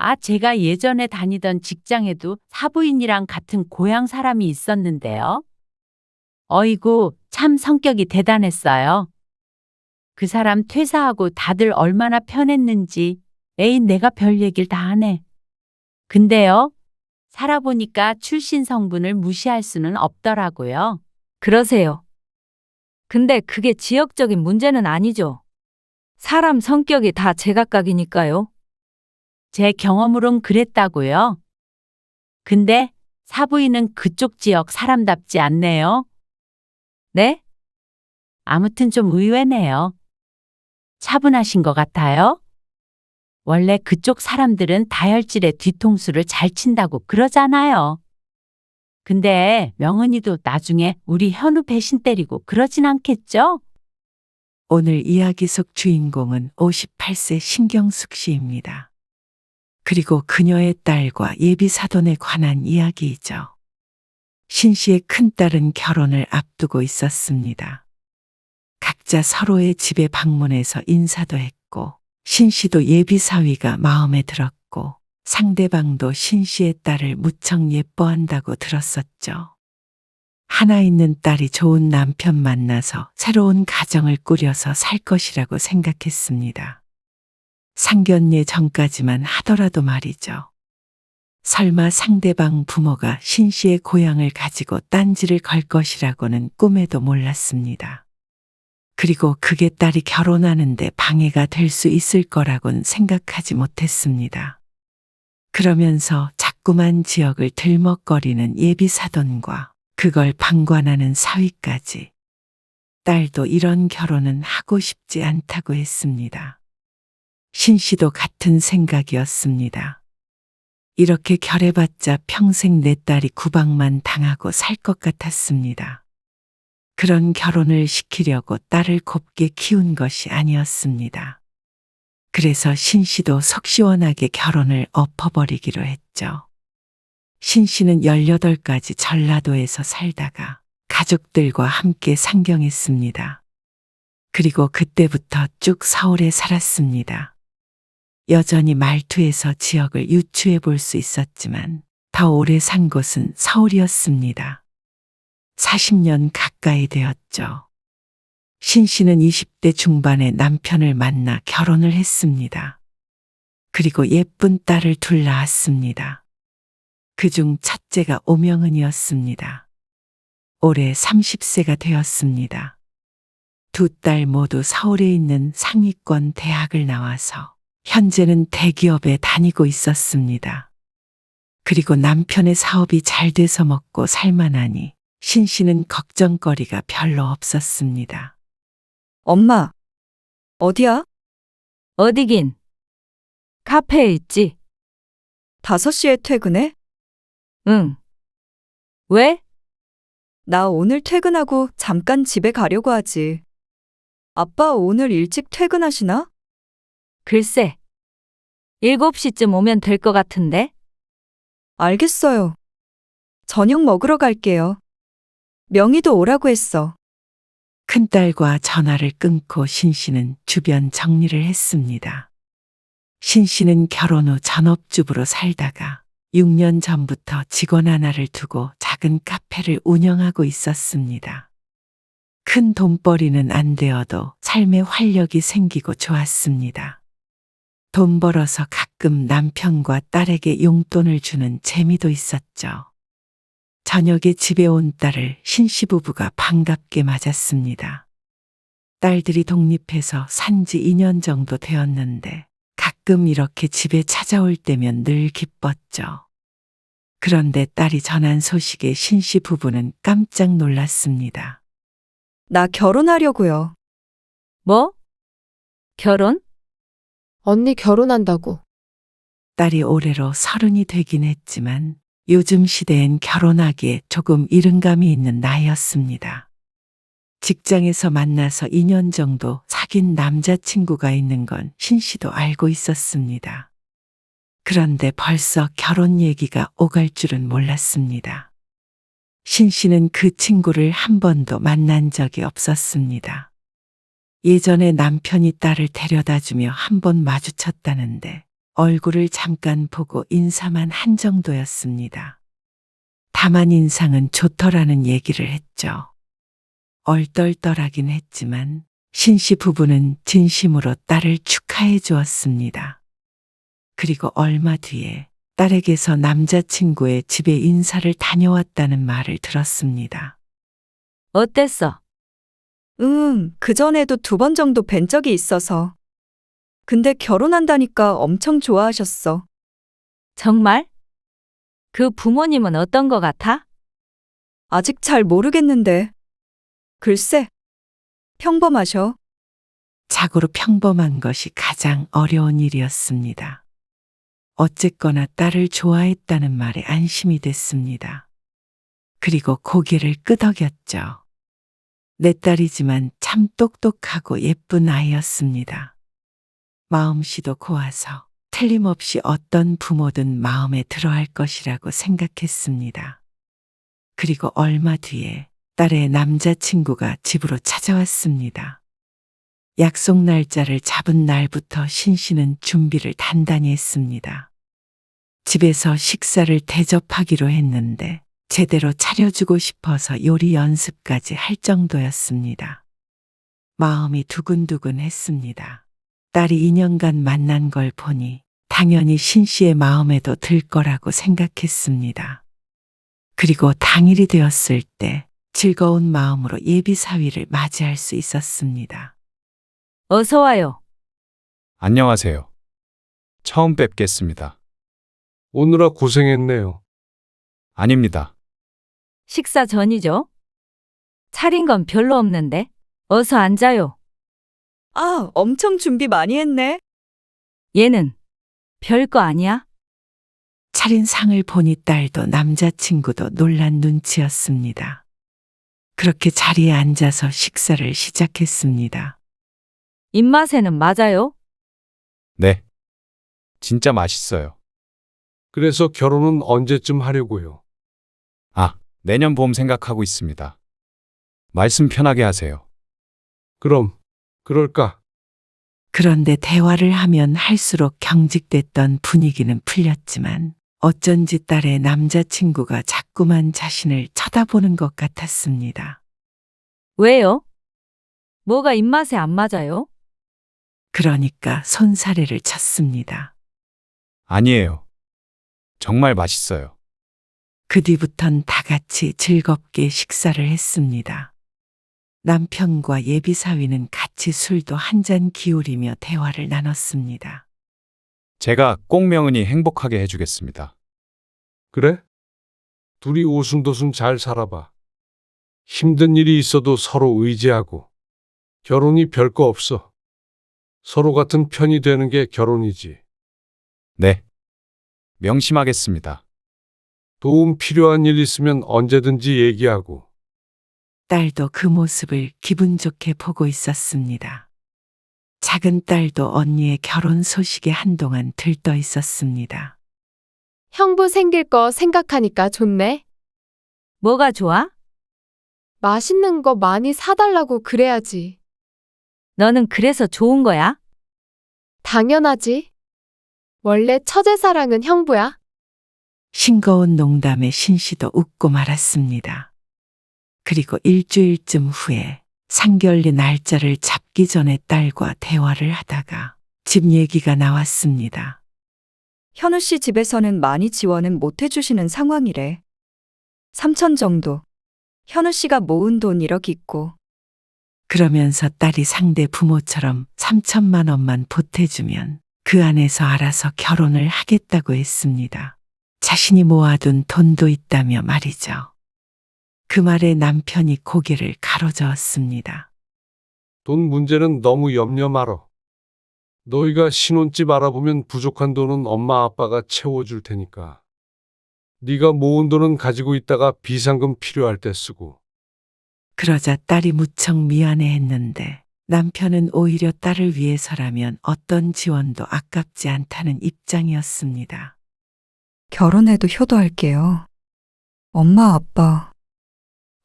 제가 예전에 다니던 직장에도 사부인이랑 같은 고향 사람이 있었는데요. 어이구, 참 성격이 대단했어요. 그 사람 퇴사하고 다들 얼마나 편했는지, 에이, 내가 별 얘기를 다 하네. 근데요, 살아보니까 출신 성분을 무시할 수는 없더라고요. 그러세요. 근데 그게 지역적인 문제는 아니죠. 사람 성격이 다 제각각이니까요. 제 경험으론 그랬다고요. 근데 사부인은 그쪽 지역 사람답지 않네요. 네? 아무튼 좀 의외네요. 차분하신 것 같아요. 원래 그쪽 사람들은 다혈질의 뒤통수를 잘 친다고 그러잖아요. 근데 명은이도 나중에 우리 현우 배신 때리고 그러진 않겠죠? 오늘 이야기 속 주인공은 58세 신경숙 씨입니다. 그리고 그녀의 딸과 예비 사돈에 관한 이야기이죠. 신 씨의 큰딸은 결혼을 앞두고 있었습니다. 각자 서로의 집에 방문해서 인사도 했고, 신 씨도 예비 사위가 마음에 들었고, 상대방도 신 씨의 딸을 무척 예뻐한다고 들었었죠. 하나 있는 딸이 좋은 남편 만나서 새로운 가정을 꾸려서 살 것이라고 생각했습니다. 상견례 전까지만 하더라도 말이죠. 설마 상대방 부모가 신 씨의 고향을 가지고 딴지를 걸 것이라고는 꿈에도 몰랐습니다. 그리고 그게 딸이 결혼하는데 방해가 될 수 있을 거라곤 생각하지 못했습니다. 그러면서 자꾸만 지역을 들먹거리는 예비 사돈과 그걸 방관하는 사위까지. 딸도 이런 결혼은 하고 싶지 않다고 했습니다. 신 씨도 같은 생각이었습니다. 이렇게 결해봤자 평생 내 딸이 구박만 당하고 살 것 같았습니다. 그런 결혼을 시키려고 딸을 곱게 키운 것이 아니었습니다. 그래서 신 씨도 속 시원하게 결혼을 엎어버리기로 했죠. 신 씨는 18까지 전라도에서 살다가 가족들과 함께 상경했습니다. 그리고 그때부터 쭉 서울에 살았습니다. 여전히 말투에서 지역을 유추해 볼 수 있었지만 더 오래 산 곳은 서울이었습니다. 40년 가까이 되었죠. 신 씨는 20대 중반에 남편을 만나 결혼을 했습니다. 그리고 예쁜 딸을 둘 낳았습니다. 그중 첫째가 오명은이었습니다. 올해 30세가 되었습니다. 두 딸 모두 서울에 있는 상위권 대학을 나와서 현재는 대기업에 다니고 있었습니다. 그리고 남편의 사업이 잘 돼서 먹고 살만하니 신 씨는 걱정거리가 별로 없었습니다. 엄마, 어디야? 어디긴? 카페에 있지. 5시에 퇴근해? 응. 왜? 나 오늘 퇴근하고 잠깐 집에 가려고 하지. 아빠 오늘 일찍 퇴근하시나? 글쎄. 7시쯤 오면 될 것 같은데? 알겠어요. 저녁 먹으러 갈게요. 명희도 오라고 했어. 큰딸과 전화를 끊고 신 씨는 주변 정리를 했습니다. 신 씨는 결혼 후 전업주부로 살다가 6년 전부터 직원 하나를 두고 작은 카페를 운영하고 있었습니다. 큰 돈벌이는 안 되어도 삶의 활력이 생기고 좋았습니다. 돈 벌어서 가끔 남편과 딸에게 용돈을 주는 재미도 있었죠. 저녁에 집에 온 딸을 신씨 부부가 반갑게 맞았습니다. 딸들이 독립해서 산지 2년 정도 되었는데 가끔 이렇게 집에 찾아올 때면 늘 기뻤죠. 그런데 딸이 전한 소식에 신씨 부부는 깜짝 놀랐습니다. 나 결혼하려고요. 뭐? 결혼? 언니 결혼한다고. 딸이 올해로 30이 되긴 했지만 요즘 시대엔 결혼하기에 조금 이른감이 있는 나이였습니다. 직장에서 만나서 2년 정도 사귄 남자친구가 있는 건 신씨도 알고 있었습니다. 그런데 벌써 결혼 얘기가 오갈 줄은 몰랐습니다. 신씨는 그 친구를 한 번도 만난 적이 없었습니다. 예전에 남편이 딸을 데려다 주며 한 번 마주쳤다는데 얼굴을 잠깐 보고 인사만 한 정도였습니다. 다만 인상은 좋더라는 얘기를 했죠. 얼떨떨하긴 했지만 신씨 부부는 진심으로 딸을 축하해 주었습니다. 그리고 얼마 뒤에 딸에게서 남자친구의 집에 인사를 다녀왔다는 말을 들었습니다. 어땠어? 그전에도 2번 정도 뵌 적이 있어서. 근데 결혼한다니까 엄청 좋아하셨어. 정말? 그 부모님은 어떤 거 같아? 아직 잘 모르겠는데. 글쎄, 평범하셔. 자고로 평범한 것이 가장 어려운 일이었습니다. 어쨌거나 딸을 좋아했다는 말에 안심이 됐습니다. 그리고 고개를 끄덕였죠. 내 딸이지만 참 똑똑하고 예쁜 아이였습니다. 마음씨도 고와서 틀림없이 어떤 부모든 마음에 들어할 것이라고 생각했습니다. 그리고 얼마 뒤에 딸의 남자친구가 집으로 찾아왔습니다. 약속 날짜를 잡은 날부터 신씨는 준비를 단단히 했습니다. 집에서 식사를 대접하기로 했는데 제대로 차려주고 싶어서 요리 연습까지 할 정도였습니다. 마음이 두근두근 했습니다. 딸이 2년간 만난 걸 보니 당연히 신씨의 마음에도 들 거라고 생각했습니다. 그리고 당일이 되었을 때 즐거운 마음으로 예비사위를 맞이할 수 있었습니다. 어서 와요. 안녕하세요. 처음 뵙겠습니다. 오느라 고생했네요. 아닙니다. 식사 전이죠? 차린 건 별로 없는데. 어서 앉아요. 아, 엄청 준비 많이 했네. 얘는 별거 아니야? 차린 상을 보니 딸도 남자친구도 놀란 눈치였습니다. 그렇게 자리에 앉아서 식사를 시작했습니다. 입맛에는 맞아요? 네. 진짜 맛있어요. 그래서 결혼은 언제쯤 하려고요? 내년 봄 생각하고 있습니다. 말씀 편하게 하세요. 그럼, 그럴까? 그런데 대화를 하면 할수록 경직됐던 분위기는 풀렸지만 어쩐지 딸의 남자친구가 자꾸만 자신을 쳐다보는 것 같았습니다. 왜요? 뭐가 입맛에 안 맞아요? 그러니까 손사래를 쳤습니다. 아니에요. 정말 맛있어요. 그 뒤부턴 다 같이 즐겁게 식사를 했습니다. 남편과 예비사위는 같이 술도 한 잔 기울이며 대화를 나눴습니다. 제가 꼭 명은이 행복하게 해주겠습니다. 그래? 둘이 오순도순 잘 살아봐. 힘든 일이 있어도 서로 의지하고. 결혼이 별거 없어. 서로 같은 편이 되는 게 결혼이지. 네. 명심하겠습니다. 도움 필요한 일 있으면 언제든지 얘기하고. 딸도 그 모습을 기분 좋게 보고 있었습니다. 작은 딸도 언니의 결혼 소식에 한동안 들떠 있었습니다. 형부 생길 거 생각하니까 좋네. 뭐가 좋아? 맛있는 거 많이 사달라고 그래야지. 너는 그래서 좋은 거야? 당연하지. 원래 처제사랑은 형부야. 싱거운 농담에 신씨도 웃고 말았습니다. 그리고 일주일쯤 후에 상견례 날짜를 잡기 전에 딸과 대화를 하다가 집 얘기가 나왔습니다. 현우 씨 집에서는 많이 지원은 못 해주시는 상황이래. 3천 정도. 현우 씨가 모은 돈 1억 있고. 그러면서 딸이 상대 부모처럼 3천만 원만 보태주면 그 안에서 알아서 결혼을 하겠다고 했습니다. 자신이 모아둔 돈도 있다며 말이죠. 그 말에 남편이 고개를 가로저었습니다. 돈 문제는 너무 염려 말어. 너희가 신혼집 알아보면 부족한 돈은 엄마 아빠가 채워줄 테니까. 네가 모은 돈은 가지고 있다가 비상금 필요할 때 쓰고. 그러자 딸이 무척 미안해했는데 남편은 오히려 딸을 위해서라면 어떤 지원도 아깝지 않다는 입장이었습니다. 결혼해도 효도할게요. 엄마, 아빠.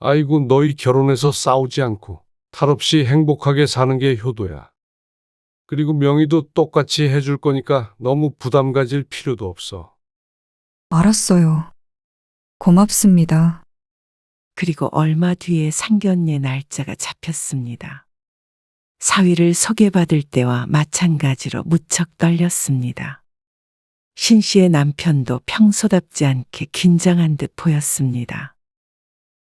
아이고 너희 결혼해서 싸우지 않고 탈 없이 행복하게 사는 게 효도야. 그리고 명의도 똑같이 해줄 거니까 너무 부담 가질 필요도 없어. 알았어요. 고맙습니다. 그리고 얼마 뒤에 상견례 날짜가 잡혔습니다. 사위를 소개받을 때와 마찬가지로 무척 떨렸습니다. 신 씨의 남편도 평소답지 않게 긴장한 듯 보였습니다.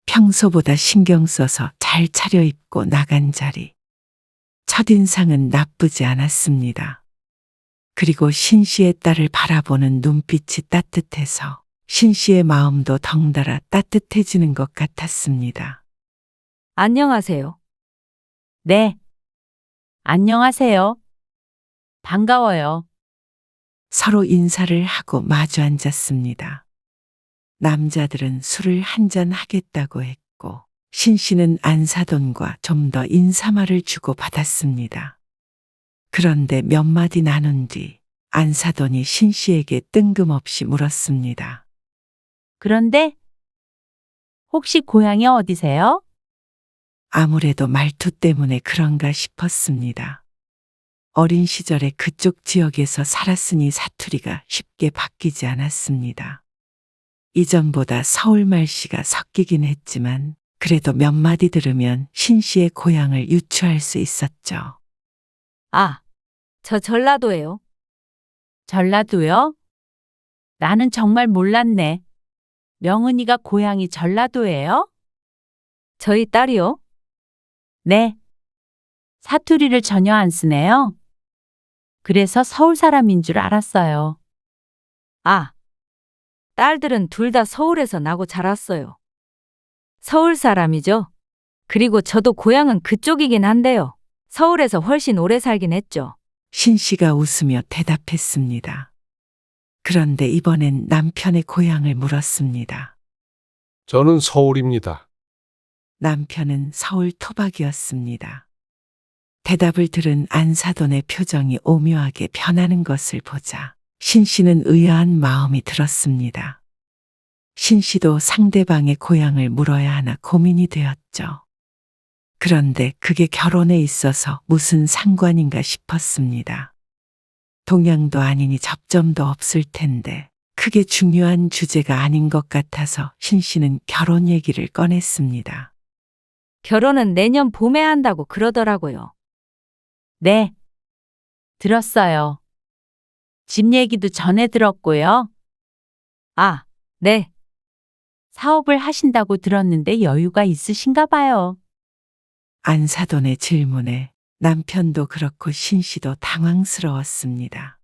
평소보다 신경 써서 잘 차려입고 나간 자리. 첫인상은 나쁘지 않았습니다. 그리고 신 씨의 딸을 바라보는 눈빛이 따뜻해서 신 씨의 마음도 덩달아 따뜻해지는 것 같았습니다. 안녕하세요. 네. 안녕하세요. 반가워요. 서로 인사를 하고 마주 앉았습니다. 남자들은 술을 한 잔 하겠다고 했고 신 씨는 안사돈과 좀 더 인사말을 주고 받았습니다. 그런데 몇 마디 나눈 뒤 안사돈이 신 씨에게 뜬금없이 물었습니다. 그런데 혹시 고향이 어디세요? 아무래도 말투 때문에 그런가 싶었습니다. 어린 시절에 그쪽 지역에서 살았으니 사투리가 쉽게 바뀌지 않았습니다. 이전보다 서울 말씨가 섞이긴 했지만 그래도 몇 마디 들으면 신 씨의 고향을 유추할 수 있었죠. 아, 저 전라도예요. 전라도요? 나는 정말 몰랐네. 명은이가 고향이 전라도예요? 저희 딸이요. 네. 사투리를 전혀 안 쓰네요. 그래서 서울 사람인 줄 알았어요. 아, 딸들은 둘 다 서울에서 나고 자랐어요. 서울 사람이죠. 그리고 저도 고향은 그쪽이긴 한데요. 서울에서 훨씬 오래 살긴 했죠. 신 씨가 웃으며 대답했습니다. 그런데 이번엔 남편의 고향을 물었습니다. 저는 서울입니다. 남편은 서울 토박이었습니다. 대답을 들은 안사돈의 표정이 오묘하게 변하는 것을 보자 신 씨는 의아한 마음이 들었습니다. 신 씨도 상대방의 고향을 물어야 하나 고민이 되었죠. 그런데 그게 결혼에 있어서 무슨 상관인가 싶었습니다. 동양도 아니니 접점도 없을 텐데 크게 중요한 주제가 아닌 것 같아서 신 씨는 결혼 얘기를 꺼냈습니다. 결혼은 내년 봄에 한다고 그러더라고요. 네. 들었어요. 집 얘기도 전에 들었고요. 아, 네. 사업을 하신다고 들었는데 여유가 있으신가 봐요. 안사돈의 질문에 남편도 그렇고 신 씨도 당황스러웠습니다.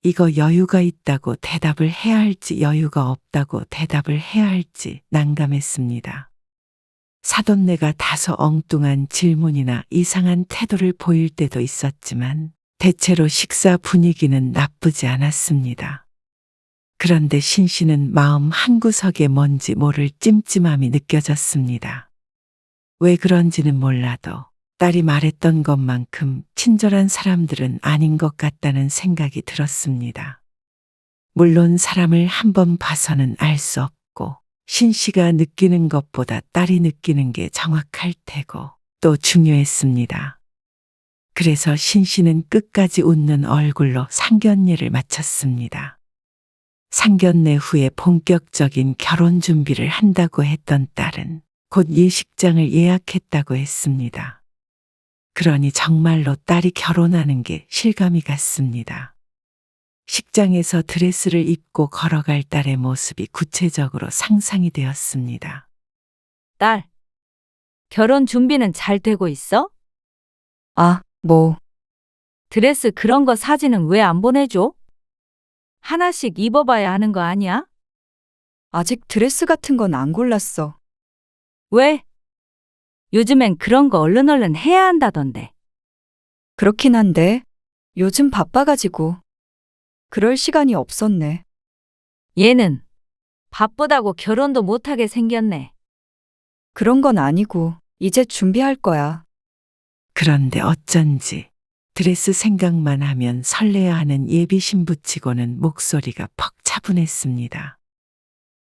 이거 여유가 있다고 대답을 해야 할지 여유가 없다고 대답을 해야 할지 난감했습니다. 사돈네가 다소 엉뚱한 질문이나 이상한 태도를 보일 때도 있었지만 대체로 식사 분위기는 나쁘지 않았습니다. 그런데 신 씨는 마음 한구석에 뭔지 모를 찜찜함이 느껴졌습니다. 왜 그런지는 몰라도 딸이 말했던 것만큼 친절한 사람들은 아닌 것 같다는 생각이 들었습니다. 물론 사람을 한번 봐서는 알 수 없고 신 씨가 느끼는 것보다 딸이 느끼는 게 정확할 테고 또 중요했습니다. 그래서 신 씨는 끝까지 웃는 얼굴로 상견례를 마쳤습니다. 상견례 후에 본격적인 결혼 준비를 한다고 했던 딸은 곧 예식장을 예약했다고 했습니다. 그러니 정말로 딸이 결혼하는 게 실감이 갔습니다. 식장에서 드레스를 입고 걸어갈 딸의 모습이 구체적으로 상상이 되었습니다. 딸, 결혼 준비는 잘 되고 있어? 아, 드레스 그런 거 사진은 왜 안 보내줘? 하나씩 입어봐야 하는 거 아니야? 아직 드레스 같은 건 안 골랐어. 왜? 요즘엔 그런 거 얼른 해야 한다던데. 그렇긴 한데 요즘 바빠가지고 그럴 시간이 없었네. 얘는 바쁘다고 결혼도 못하게 생겼네. 그런 건 아니고 이제 준비할 거야. 그런데 어쩐지 드레스 생각만 하면 설레야 하는 예비 신부치고는 목소리가 퍽 차분했습니다.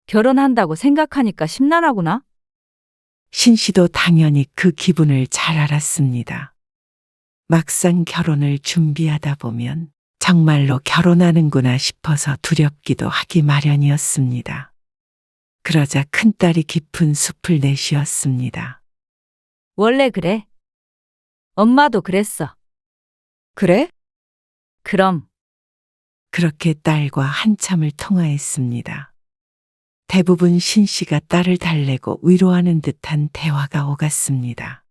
결혼한다고 생각하니까 심란하구나. 신 씨도 당연히 그 기분을 잘 알았습니다. 막상 결혼을 준비하다 보면 정말로 결혼하는구나 싶어서 두렵기도 하기 마련이었습니다. 그러자 큰딸이 깊은 숲을 내쉬었습니다. 원래 그래. 엄마도 그랬어. 그래? 그럼 그렇게 딸과 한참을 통화했습니다. 대부분 신 씨가 딸을 달래고 위로하는 듯한 대화가 오갔습니다.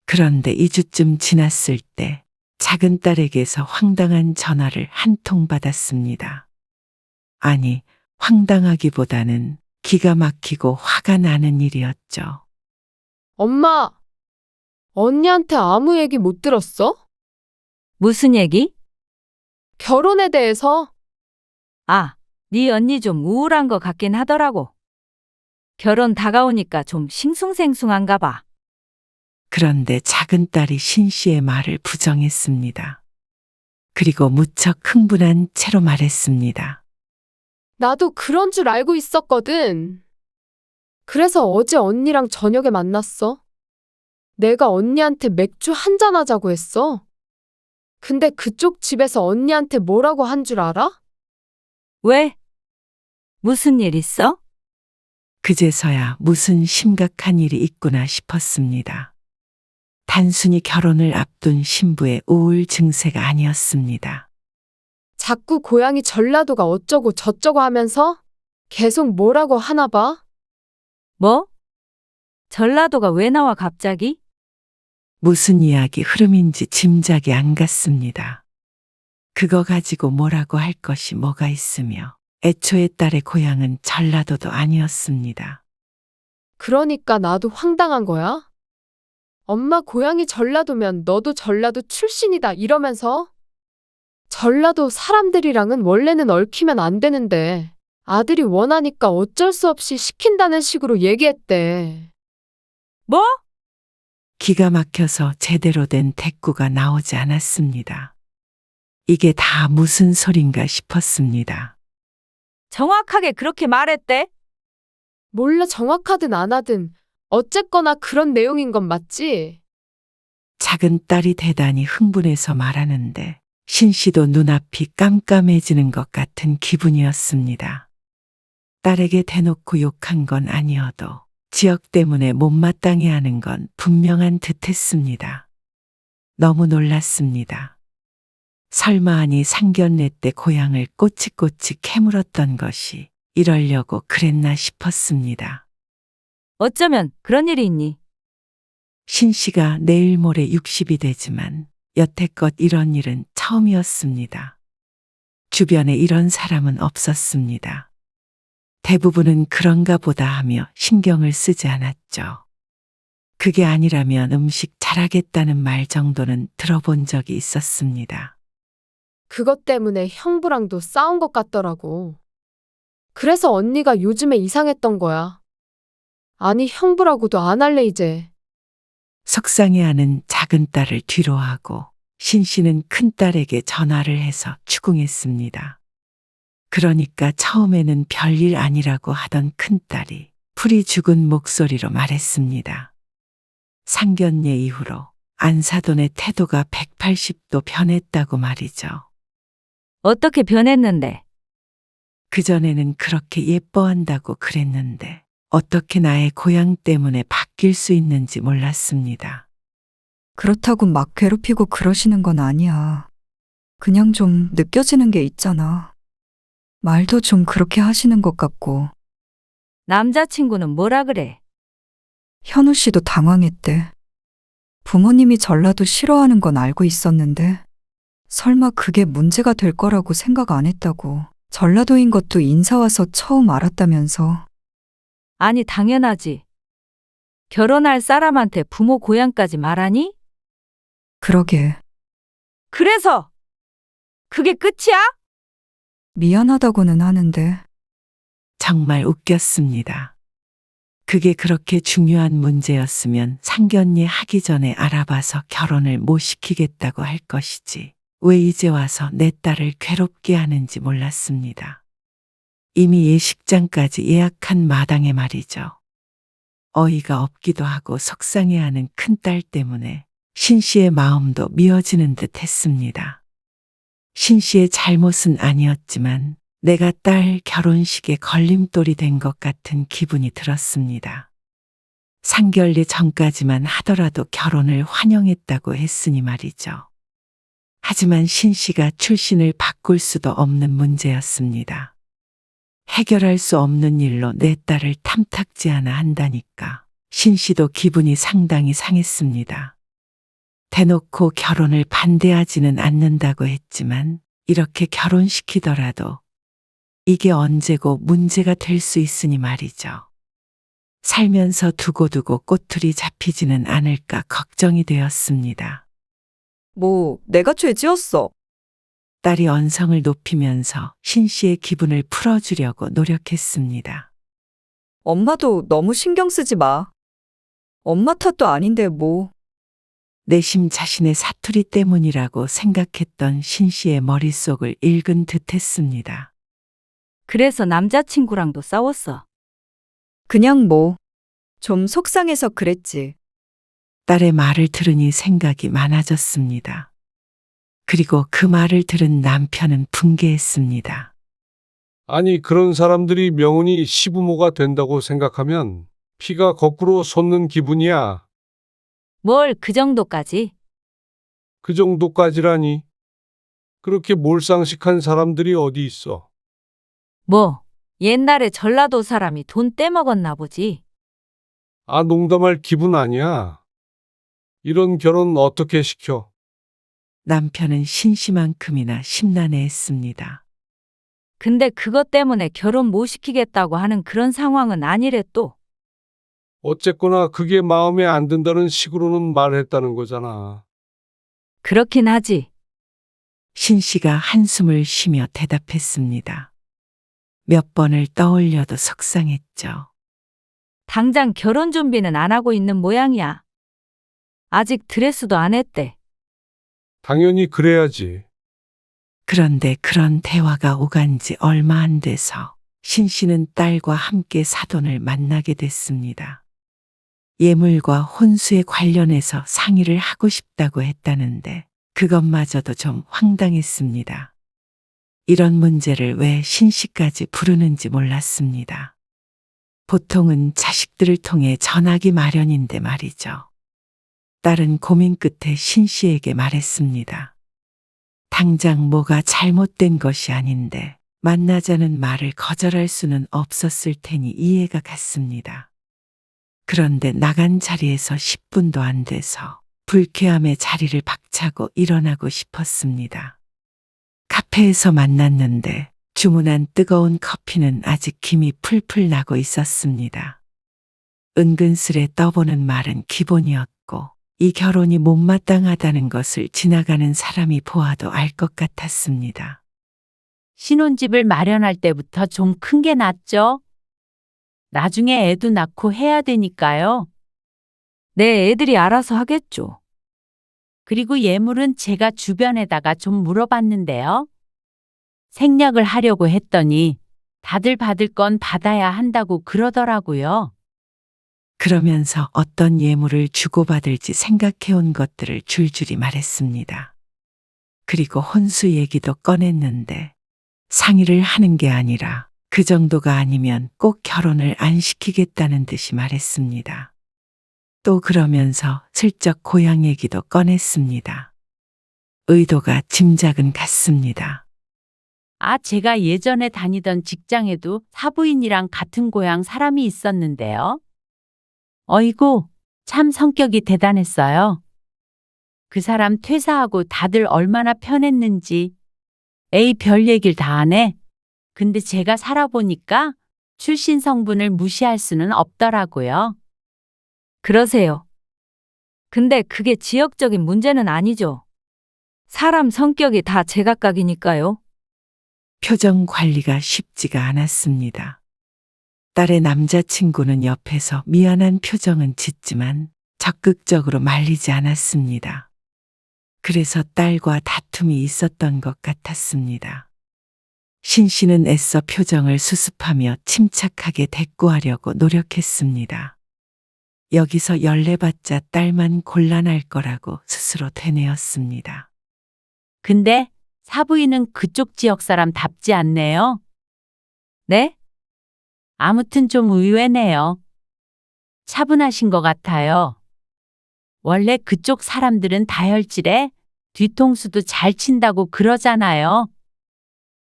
그런데 2주쯤 지났을 때 작은 딸에게서 황당한 전화를 한 통 받았습니다. 아니, 황당하기보다는 기가 막히고 화가 나는 일이었죠. 엄마, 언니한테 아무 얘기 못 들었어? 무슨 얘기? 결혼에 대해서? 아, 네 언니 좀 우울한 것 같긴 하더라고. 결혼 다가오니까 좀 싱숭생숭한가 봐. 그런데 작은 딸이 신 씨의 말을 부정했습니다. 그리고 무척 흥분한 채로 말했습니다. 나도 그런 줄 알고 있었거든. 그래서 어제 언니랑 저녁에 만났어. 내가 언니한테 맥주 한잔 하자고 했어. 근데 그쪽 집에서 언니한테 뭐라고 한 줄 알아? 왜? 무슨 일 있어? 그제서야 무슨 심각한 일이 있구나 싶었습니다. 단순히 결혼을 앞둔 신부의 우울 증세가 아니었습니다. 자꾸 고향이 전라도가 어쩌고 저쩌고 하면서 계속 뭐라고 하나 봐. 뭐? 전라도가 왜 나와 갑자기? 무슨 이야기 흐름인지 짐작이 안 갔습니다. 그거 가지고 뭐라고 할 것이 뭐가 있으며 애초에 딸의 고향은 전라도도 아니었습니다. 그러니까 나도 황당한 거야. 엄마 고향이 전라도면 너도 전라도 출신이다 이러면서 전라도 사람들이랑은 원래는 얽히면 안 되는데 아들이 원하니까 어쩔 수 없이 시킨다는 식으로 얘기했대. 뭐? 기가 막혀서 제대로 된 대꾸가 나오지 않았습니다. 이게 다 무슨 소린가 싶었습니다. 정확하게 그렇게 말했대? 몰라 정확하든 안 하든 어쨌거나 그런 내용인 건 맞지? 작은 딸이 대단히 흥분해서 말하는데 신 씨도 눈앞이 깜깜해지는 것 같은 기분이었습니다. 딸에게 대놓고 욕한 건 아니어도 지역 때문에 못마땅해하는 건 분명한 듯했습니다. 너무 놀랐습니다. 설마 하니 상견례 때 고향을 꼬치꼬치 캐물었던 것이 이러려고 그랬나 싶었습니다. 어쩌면 그런 일이 있니? 신 씨가 내일 모레 60이 되지만 여태껏 이런 일은 처음이었습니다. 주변에 이런 사람은 없었습니다. 대부분은 그런가 보다 하며 신경을 쓰지 않았죠. 그게 아니라면 음식 잘하겠다는 말 정도는 들어본 적이 있었습니다. 그것 때문에 형부랑도 싸운 것 같더라고. 그래서 언니가 요즘에 이상했던 거야. 아니 형부라고도 안 할래 이제. 속상해하는 작은 딸을 뒤로하고 신 씨는 큰 딸에게 전화를 해서 추궁했습니다. 그러니까 처음에는 별일 아니라고 하던 큰 딸이 풀이 죽은 목소리로 말했습니다. 상견례 이후로 안사돈의 태도가 180도 변했다고 말이죠. 어떻게 변했는데? 그전에는 그렇게 예뻐한다고 그랬는데 어떻게 나의 고향 때문에 바뀔 수 있는지 몰랐습니다. 그렇다고 막 괴롭히고 그러시는 건 아니야. 그냥 좀 느껴지는 게 있잖아. 말도 좀 그렇게 하시는 것 같고. 남자친구는 뭐라 그래? 현우 씨도 당황했대. 부모님이 전라도 싫어하는 건 알고 있었는데 설마 그게 문제가 될 거라고 생각 안 했다고. 전라도인 것도 인사 와서 처음 알았다면서. 아니, 당연하지. 결혼할 사람한테 부모 고향까지 말하니? 그러게. 그래서 그게 끝이야? 미안하다고는 하는데. 정말 웃겼습니다. 그게 그렇게 중요한 문제였으면 상견례 하기 전에 알아봐서 결혼을 못 시키겠다고 할 것이지. 왜 이제 와서 내 딸을 괴롭게 하는지 몰랐습니다. 이미 예식장까지 예약한 마당에 말이죠. 어이가 없기도 하고 속상해하는 큰딸 때문에 신 씨의 마음도 미어지는 듯 했습니다. 신 씨의 잘못은 아니었지만 내가 딸 결혼식에 걸림돌이 된 것 같은 기분이 들었습니다. 상견례 전까지만 하더라도 결혼을 환영했다고 했으니 말이죠. 하지만 신 씨가 출신을 바꿀 수도 없는 문제였습니다. 해결할 수 없는 일로 내 딸을 탐탁지 않아 한다니까 신 씨도 기분이 상당히 상했습니다. 대놓고 결혼을 반대하지는 않는다고 했지만 이렇게 결혼시키더라도 이게 언제고 문제가 될 수 있으니 말이죠. 살면서 두고두고 꼬투리 잡히지는 않을까 걱정이 되었습니다. 뭐, 내가 죄지었어. 딸이 언성을 높이면서 신 씨의 기분을 풀어주려고 노력했습니다. 엄마도 너무 신경 쓰지 마. 엄마 탓도 아닌데 뭐. 내심 자신의 사투리 때문이라고 생각했던 신 씨의 머릿속을 읽은 듯 했습니다. 그래서 남자친구랑도 싸웠어. 그냥 뭐. 좀 속상해서 그랬지. 딸의 말을 들으니 생각이 많아졌습니다. 그리고 그 말을 들은 남편은 분개했습니다. 아니, 그런 사람들이 명훈이 시부모가 된다고 생각하면 피가 거꾸로 솟는 기분이야. 뭘 그 정도까지? 그 정도까지라니. 그렇게 몰상식한 사람들이 어디 있어. 뭐, 옛날에 전라도 사람이 돈 떼먹었나 보지. 아, 농담할 기분 아니야. 이런 결혼 어떻게 시켜? 남편은 신씨만큼이나 심란해했습니다. 근데 그것 때문에 결혼 못 시키겠다고 하는 그런 상황은 아니래 또. 어쨌거나 그게 마음에 안 든다는 식으로는 말했다는 거잖아. 그렇긴 하지. 신씨가 한숨을 쉬며 대답했습니다. 몇 번을 떠올려도 속상했죠. 당장 결혼 준비는 안 하고 있는 모양이야. 아직 드레스도 안 했대. 당연히 그래야지. 그런데 그런 대화가 오간 지 얼마 안 돼서 신씨는 딸과 함께 사돈을 만나게 됐습니다. 예물과 혼수에 관련해서 상의를 하고 싶다고 했다는데 그것마저도 좀 황당했습니다. 이런 문제를 왜 신씨까지 부르는지 몰랐습니다. 보통은 자식들을 통해 전하기 마련인데 말이죠. 딸은 고민 끝에 신씨에게 말했습니다. 당장 뭐가 잘못된 것이 아닌데 만나자는 말을 거절할 수는 없었을 테니 이해가 갔습니다. 그런데 나간 자리에서 10분도 안 돼서 불쾌함에 자리를 박차고 일어나고 싶었습니다. 카페에서 만났는데 주문한 뜨거운 커피는 아직 김이 풀풀 나고 있었습니다. 은근슬에 떠보는 말은 기본이었고 이 결혼이 못마땅하다는 것을 지나가는 사람이 보아도 알 것 같았습니다. 신혼집을 마련할 때부터 좀 큰 게 낫죠? 나중에 애도 낳고 해야 되니까요. 내 애들이 알아서 하겠죠. 그리고 예물은 제가 주변에다가 좀 물어봤는데요. 생략을 하려고 했더니 다들 받을 건 받아야 한다고 그러더라고요. 그러면서 어떤 예물을 주고받을지 생각해온 것들을 줄줄이 말했습니다. 그리고 혼수 얘기도 꺼냈는데 상의를 하는 게 아니라 그 정도가 아니면 꼭 결혼을 안 시키겠다는 듯이 말했습니다. 또 그러면서 슬쩍 고향 얘기도 꺼냈습니다. 의도가 짐작은 갔습니다. 아, 제가 예전에 다니던 직장에도 사부인이랑 같은 고향 사람이 있었는데요. 어이구, 참 성격이 대단했어요. 그 사람 퇴사하고 다들 얼마나 편했는지. 에이, 별 얘기를 다 하네. 근데 제가 살아보니까 출신 성분을 무시할 수는 없더라고요. 그러세요. 근데 그게 지역적인 문제는 아니죠. 사람 성격이 다 제각각이니까요. 표정 관리가 쉽지가 않았습니다. 딸의 남자친구는 옆에서 미안한 표정은 짓지만 적극적으로 말리지 않았습니다. 그래서 딸과 다툼이 있었던 것 같았습니다. 신씨는 애써 표정을 수습하며 침착하게 대꾸하려고 노력했습니다. 여기서 열내봤자 딸만 곤란할 거라고 스스로 되뇌었습니다. 근데 사부인은 그쪽 지역 사람답지 않네요. 네? 아무튼 좀 의외네요. 차분하신 것 같아요. 원래 그쪽 사람들은 다혈질에 뒤통수도 잘 친다고 그러잖아요.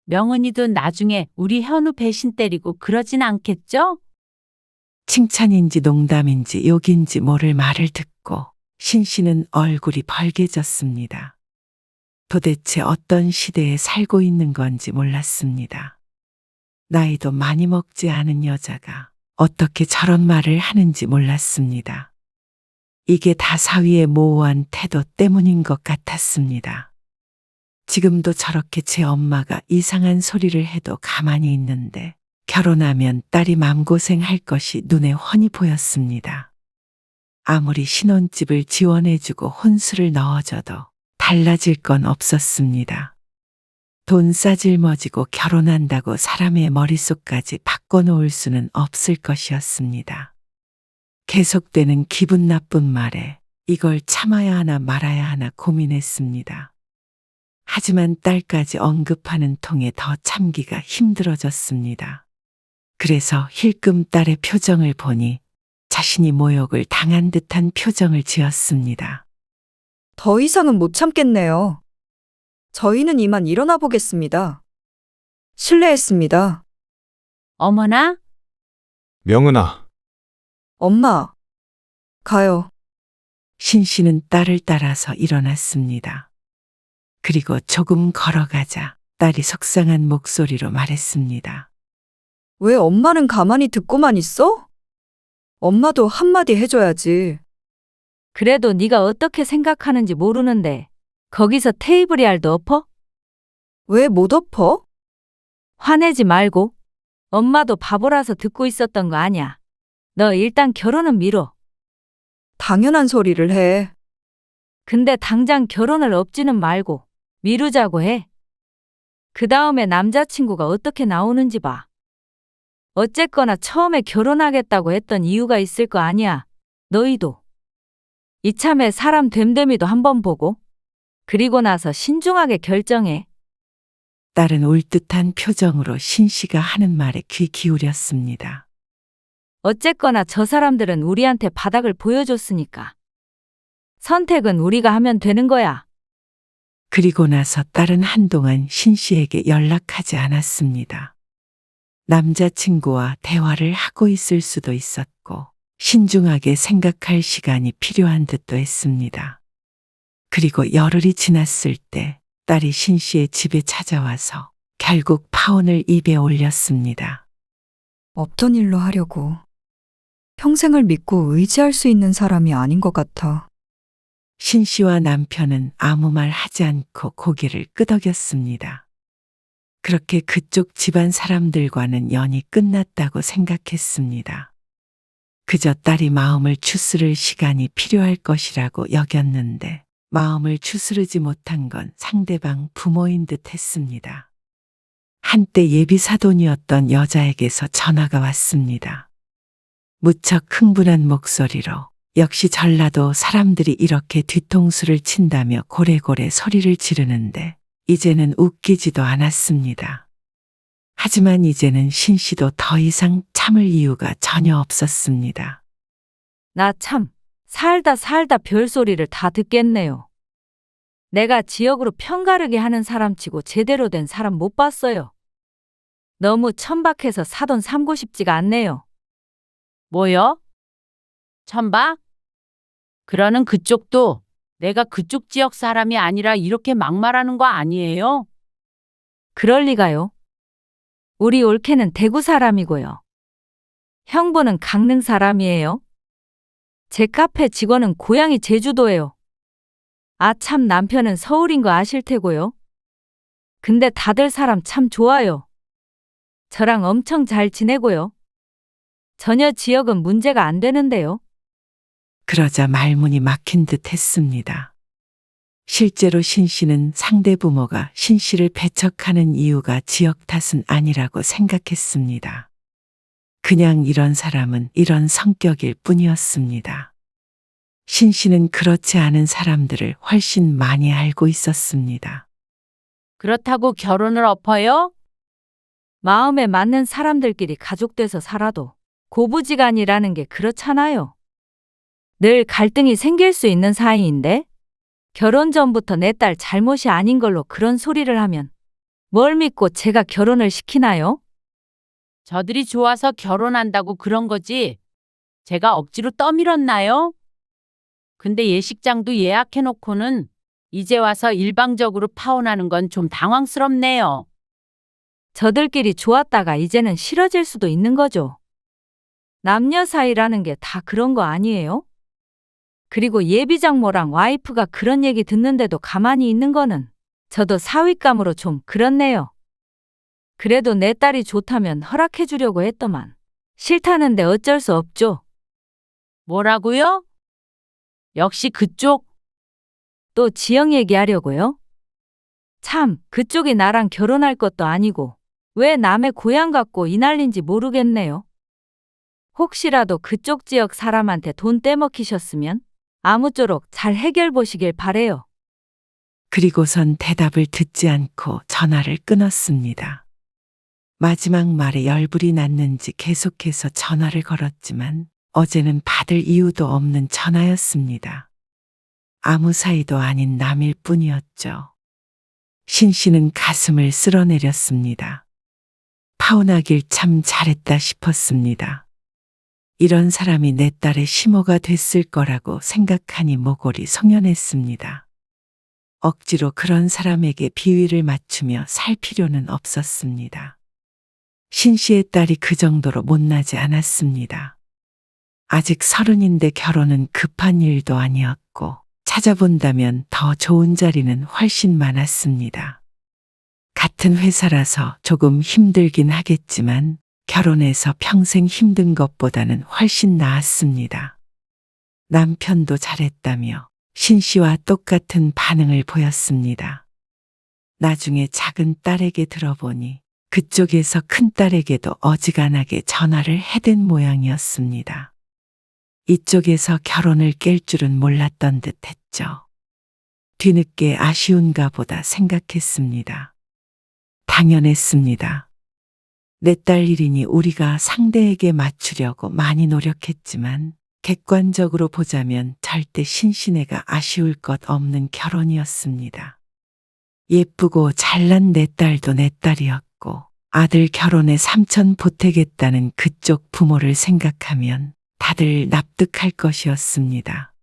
명은이도 나중에 우리 현우 배신 때리고 그러진 않겠죠? 칭찬인지 농담인지 욕인지 모를 말을 듣고 신 씨는 얼굴이 벌개졌습니다. 도대체 어떤 시대에 살고 있는 건지 몰랐습니다. 나이도 많이 먹지 않은 여자가 어떻게 저런 말을 하는지 몰랐습니다. 이게 다 사위의 모호한 태도 때문인 것 같았습니다. 지금도 저렇게 제 엄마가 이상한 소리를 해도 가만히 있는데 결혼하면 딸이 맘고생할 것이 눈에 훤히 보였습니다. 아무리 신혼집을 지원해주고 혼수를 넣어줘도 달라질 건 없었습니다. 돈 싸질머지고 결혼한다고 사람의 머릿속까지 바꿔놓을 수는 없을 것이었습니다. 계속되는 기분 나쁜 말에 이걸 참아야 하나 말아야 하나 고민했습니다. 하지만 딸까지 언급하는 통에 더 참기가 힘들어졌습니다. 그래서 힐끔 딸의 표정을 보니 자신이 모욕을 당한 듯한 표정을 지었습니다. 더 이상은 못 참겠네요. 저희는 이만 일어나 보겠습니다. 실례했습니다. 어머나, 명은아, 엄마, 가요. 신 씨는 딸을 따라서 일어났습니다. 그리고 조금 걸어가자 딸이 속상한 목소리로 말했습니다. 왜 엄마는 가만히 듣고만 있어? 엄마도 한마디 해줘야지. 그래도 네가 어떻게 생각하는지 모르는데 거기서 테이블이 알도 엎어? 왜 못 엎어? 화내지 말고. 엄마도 바보라서 듣고 있었던 거 아냐. 너 일단 결혼은 미뤄. 당연한 소리를 해. 근데 당장 결혼을 엎지는 말고 미루자고 해. 그 다음에 남자친구가 어떻게 나오는지 봐. 어쨌거나 처음에 결혼하겠다고 했던 이유가 있을 거 아니야. 너희도. 이참에 사람 됨됨이도 한번 보고 그리고 나서 신중하게 결정해. 딸은 울듯한 표정으로 신 씨가 하는 말에 귀 기울였습니다. 어쨌거나 저 사람들은 우리한테 바닥을 보여줬으니까. 선택은 우리가 하면 되는 거야. 그리고 나서 딸은 한동안 신 씨에게 연락하지 않았습니다. 남자친구와 대화를 하고 있을 수도 있었고 신중하게 생각할 시간이 필요한 듯도 했습니다. 그리고 열흘이 지났을 때 딸이 신 씨의 집에 찾아와서 결국 파혼을 입에 올렸습니다. 없던 일로 하려고. 평생을 믿고 의지할 수 있는 사람이 아닌 것 같아. 신 씨와 남편은 아무 말 하지 않고 고개를 끄덕였습니다. 그렇게 그쪽 집안 사람들과는 연이 끝났다고 생각했습니다. 그저 딸이 마음을 추스를 시간이 필요할 것이라고 여겼는데 마음을 추스르지 못한 건 상대방 부모인 듯 했습니다. 한때 예비사돈이었던 여자에게서 전화가 왔습니다. 무척 흥분한 목소리로 역시 전라도 사람들이 이렇게 뒤통수를 친다며 고래고래 소리를 지르는데 이제는 웃기지도 않았습니다. 하지만 이제는 신 씨도 더 이상 참을 이유가 전혀 없었습니다. 나 참 살다 별소리를 다 듣겠네요. 내가 지역으로 편가르기 하는 사람치고 제대로 된 사람 못 봤어요. 너무 천박해서 사돈 삼고 싶지가 않네요. 뭐요? 천박? 그러는 그쪽도 내가 그쪽 지역 사람이 아니라 이렇게 막말하는 거 아니에요? 그럴 리가요. 우리 올케는 대구 사람이고요. 형부는 강릉 사람이에요. 제 카페 직원은 고향이 제주도예요. 아, 참 남편은 서울인 거 아실 테고요. 근데 다들 사람 참 좋아요. 저랑 엄청 잘 지내고요. 전혀 지역은 문제가 안 되는데요. 그러자 말문이 막힌 듯 했습니다. 실제로 신 씨는 상대 부모가 신 씨를 배척하는 이유가 지역 탓은 아니라고 생각했습니다. 그냥 이런 사람은 이런 성격일 뿐이었습니다. 신 씨는 그렇지 않은 사람들을 훨씬 많이 알고 있었습니다. 그렇다고 결혼을 엎어요? 마음에 맞는 사람들끼리 가족돼서 살아도 고부지간이라는 게 그렇잖아요. 늘 갈등이 생길 수 있는 사이인데 결혼 전부터 내 딸 잘못이 아닌 걸로 그런 소리를 하면 뭘 믿고 제가 결혼을 시키나요? 저들이 좋아서 결혼한다고 그런 거지. 제가 억지로 떠밀었나요? 근데 예식장도 예약해놓고는 이제 와서 일방적으로 파혼하는 건 좀 당황스럽네요. 저들끼리 좋았다가 이제는 싫어질 수도 있는 거죠. 남녀 사이라는 게 다 그런 거 아니에요? 그리고 예비장모랑 와이프가 그런 얘기 듣는데도 가만히 있는 거는 저도 사윗감으로 좀 그렇네요. 그래도 내 딸이 좋다면 허락해 주려고 했더만 싫다는데 어쩔 수 없죠. 뭐라고요? 역시 그쪽? 또 지영 얘기하려고요? 참, 그쪽이 나랑 결혼할 것도 아니고 왜 남의 고향 갖고 이 난린지 모르겠네요. 혹시라도 그쪽 지역 사람한테 돈 떼먹히셨으면 아무쪼록 잘 해결 보시길 바래요. 그리고선 대답을 듣지 않고 전화를 끊었습니다. 마지막 말에 열불이 났는지 계속해서 전화를 걸었지만 어제는 받을 이유도 없는 전화였습니다. 아무 사이도 아닌 남일 뿐이었죠. 신 씨는 가슴을 쓸어내렸습니다. 파혼하길 참 잘했다 싶었습니다. 이런 사람이 내 딸의 시모가 됐을 거라고 생각하니 모골이 송연했습니다. 억지로 그런 사람에게 비위를 맞추며 살 필요는 없었습니다. 신 씨의 딸이 그 정도로 못나지 않았습니다. 아직 30인데 결혼은 급한 일도 아니었고 찾아본다면 더 좋은 자리는 훨씬 많았습니다. 같은 회사라서 조금 힘들긴 하겠지만 결혼해서 평생 힘든 것보다는 훨씬 나았습니다. 남편도 잘했다며 신 씨와 똑같은 반응을 보였습니다. 나중에 작은 딸에게 들어보니 그쪽에서 큰 딸에게도 어지간하게 전화를 해댄 모양이었습니다. 이쪽에서 결혼을 깰 줄은 몰랐던 듯 했죠. 뒤늦게 아쉬운가 보다 생각했습니다. 당연했습니다. 내 딸 일이니 우리가 상대에게 맞추려고 많이 노력했지만 객관적으로 보자면 절대 신신애가 아쉬울 것 없는 결혼이었습니다. 예쁘고 잘난 내 딸도 내 딸이었고 아들 결혼에 삼천 보태겠다는 그쪽 부모를 생각하면 다들 납득할 것이었습니다.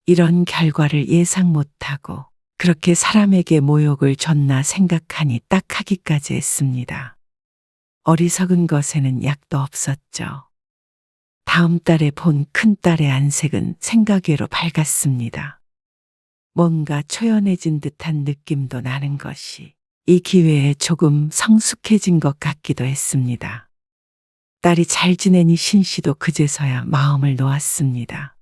이런 결과를 예상 못하고 그렇게 사람에게 모욕을 줬나 생각하니 딱하기까지 했습니다. 어리석은 것에는 약도 없었죠. 다음 달에 본 큰딸의 안색은 생각외로 밝았습니다. 뭔가 초연해진 듯한 느낌도 나는 것이 이 기회에 조금 성숙해진 것 같기도 했습니다. 딸이 잘 지내니 신 씨도 그제서야 마음을 놓았습니다.